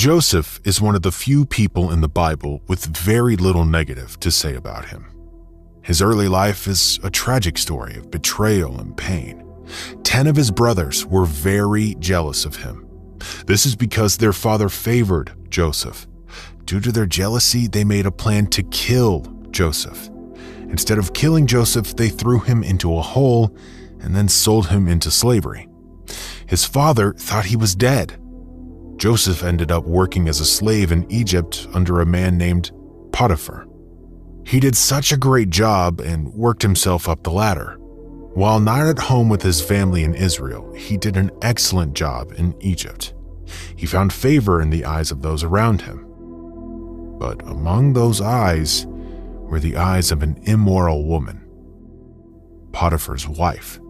Joseph is one of the few people in the Bible with very little negative to say about him. His early life is a tragic story of betrayal and pain. 10 of his brothers were very jealous of him. This is because their father favored Joseph. Due to their jealousy, they made a plan to kill Joseph. Instead of killing Joseph, they threw him into a hole and then sold him into slavery. His father thought he was dead. Joseph ended up working as a slave in Egypt under a man named Potiphar. He did such a great job and worked himself up the ladder. While not at home with his family in Israel, he did an excellent job in Egypt. He found favor in the eyes of those around him. But among those eyes were the eyes of an immoral woman, Potiphar's wife.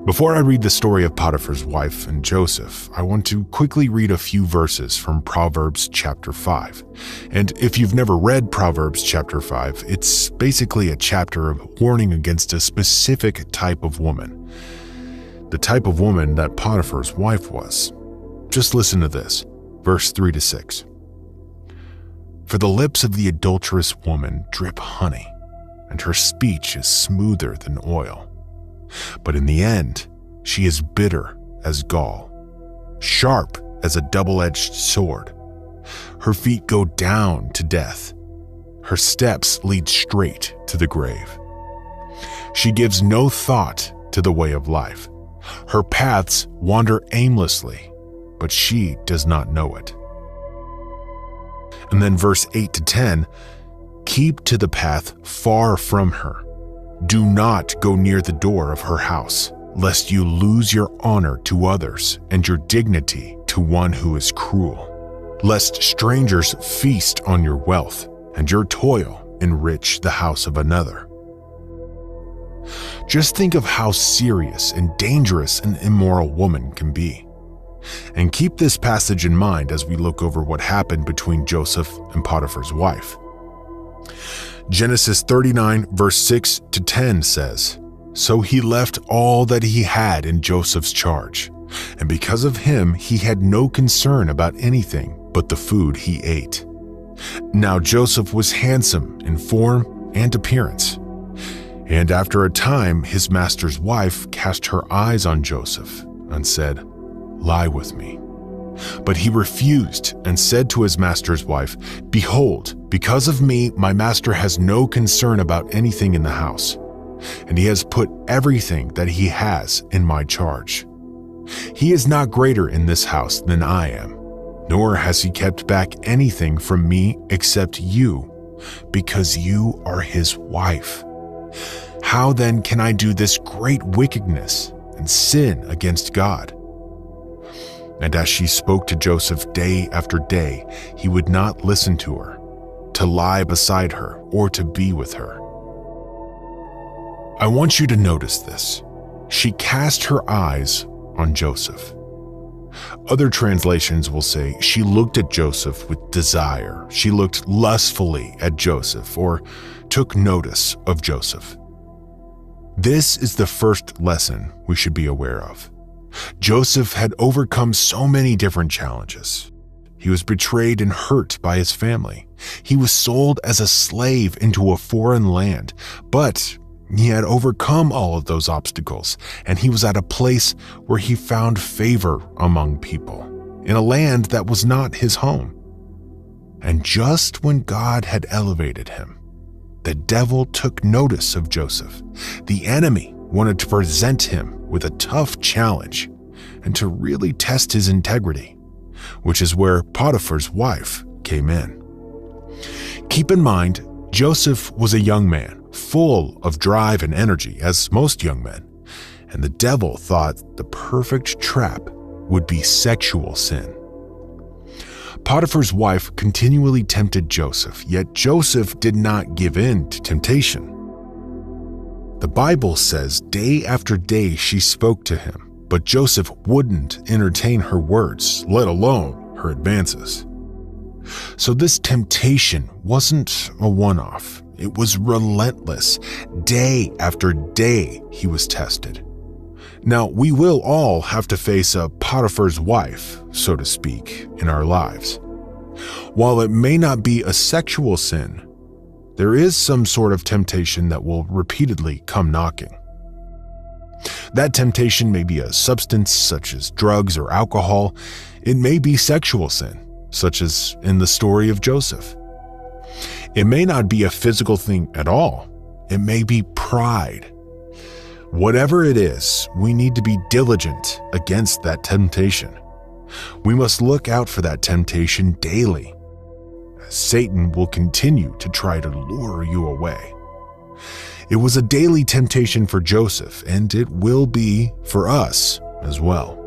Before I read the story of Potiphar's wife and Joseph, I want to quickly read a few verses from Proverbs chapter 5. And if you've never read Proverbs chapter 5, it's basically a chapter of warning against a specific type of woman. The type of woman that Potiphar's wife was. Just listen to this, verse 3-6. For the lips of the adulterous woman drip honey, and her speech is smoother than oil. But in the end, she is bitter as gall, sharp as a double-edged sword. Her feet go down to death. Her steps lead straight to the grave. She gives no thought to the way of life. Her paths wander aimlessly, but she does not know it. And then verse 8-10, keep to the path far from her. Do not go near the door of her house, lest you lose your honor to others and your dignity to one who is cruel, lest strangers feast on your wealth and your toil enrich the house of another. Just think of how serious and dangerous an immoral woman can be. And keep this passage in mind as we look over what happened between Joseph and Potiphar's wife. Genesis 39 verse 6-10 says, So he left all that he had in Joseph's charge, and because of him he had no concern about anything but the food he ate. Now Joseph was handsome in form and appearance. And after a time his master's wife cast her eyes on Joseph and said, Lie with me. But he refused and said to his master's wife, Behold, because of me, my master has no concern about anything in the house, and he has put everything that he has in my charge. He is not greater in this house than I am, nor has he kept back anything from me except you, because you are his wife. How then can I do this great wickedness and sin against God? And as she spoke to Joseph day after day, he would not listen to her, to lie beside her, or to be with her. I want you to notice this. She cast her eyes on Joseph. Other translations will say she looked at Joseph with desire. She looked lustfully at Joseph, or took notice of Joseph. This is the first lesson we should be aware of. Joseph had overcome so many different challenges. He was betrayed and hurt by his family. He was sold as a slave into a foreign land, but he had overcome all of those obstacles, and he was at a place where he found favor among people, in a land that was not his home. And just when God had elevated him, the devil took notice of Joseph. The enemy wanted to present him with a tough challenge and to really test his integrity, which is where Potiphar's wife came in. Keep in mind, Joseph was a young man, full of drive and energy, as most young men, and the devil thought the perfect trap would be sexual sin. Potiphar's wife continually tempted Joseph, yet Joseph did not give in to temptation. The Bible says day after day she spoke to him, but Joseph wouldn't entertain her words, let alone her advances. So this temptation wasn't a one-off. It was relentless. Day after day he was tested. Now, we will all have to face a Potiphar's wife, so to speak, in our lives. While it may not be a sexual sin, there is some sort of temptation that will repeatedly come knocking. That temptation may be a substance such as drugs or alcohol. It may be sexual sin, such as in the story of Joseph. It may not be a physical thing at all. It may be pride. Whatever it is, we need to be diligent against that temptation. We must look out for that temptation daily. Satan will continue to try to lure you away. It was a daily temptation for Joseph, and it will be for us as well.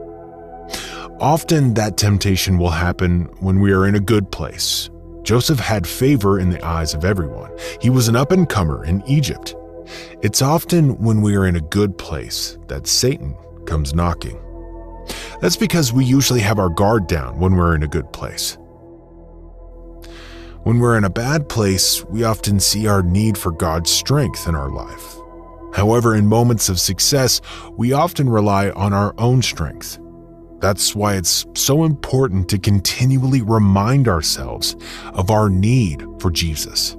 Often that temptation will happen when we are in a good place. Joseph had favor in the eyes of everyone. He was an up-and-comer in Egypt. It's often when we are in a good place that Satan comes knocking. That's because we usually have our guard down when we're in a good place. When we're in a bad place, we often see our need for God's strength in our life. However, in moments of success, we often rely on our own strength. That's why it's so important to continually remind ourselves of our need for Jesus.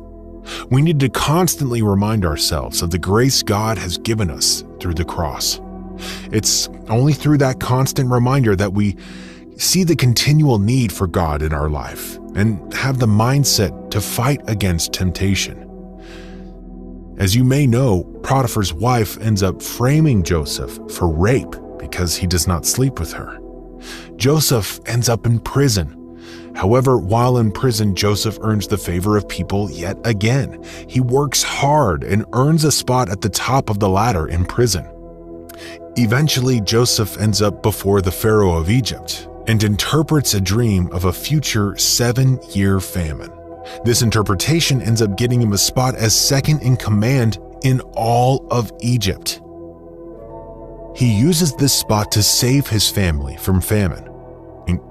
We need to constantly remind ourselves of the grace God has given us through the cross. It's only through that constant reminder that we see the continual need for God in our life and have the mindset to fight against temptation. As you may know, Potiphar's wife ends up framing Joseph for rape because he does not sleep with her. Joseph ends up in prison. However, while in prison, Joseph earns the favor of people yet again. He works hard and earns a spot at the top of the ladder in prison. Eventually, Joseph ends up before the Pharaoh of Egypt and interprets a dream of a future 7-year famine. This interpretation ends up getting him a spot as second in command in all of Egypt. He uses this spot to save his family from famine.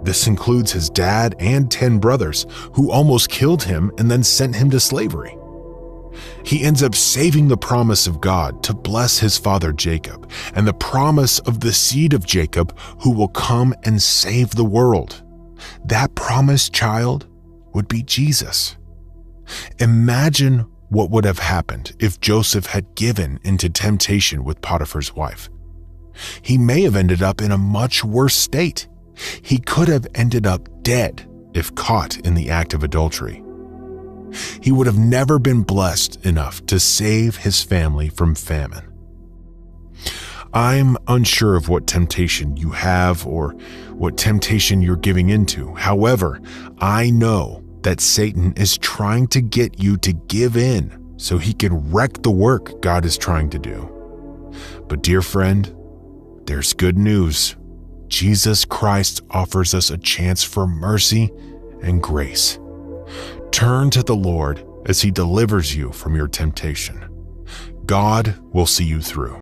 This includes his dad and 10 brothers who almost killed him and then sent him to slavery. He ends up saving the promise of God to bless his father Jacob and the promise of the seed of Jacob who will come and save the world. That promised child would be Jesus. Imagine what would have happened if Joseph had given into temptation with Potiphar's wife. He may have ended up in a much worse state. He could have ended up dead if caught in the act of adultery. He would have never been blessed enough to save his family from famine. I'm unsure of what temptation you have or what temptation you're giving into. However, I know that Satan is trying to get you to give in so he can wreck the work God is trying to do. But dear friend, there's good news. Jesus Christ offers us a chance for mercy and grace. Turn to the Lord as he delivers you from your temptation. God will see you through.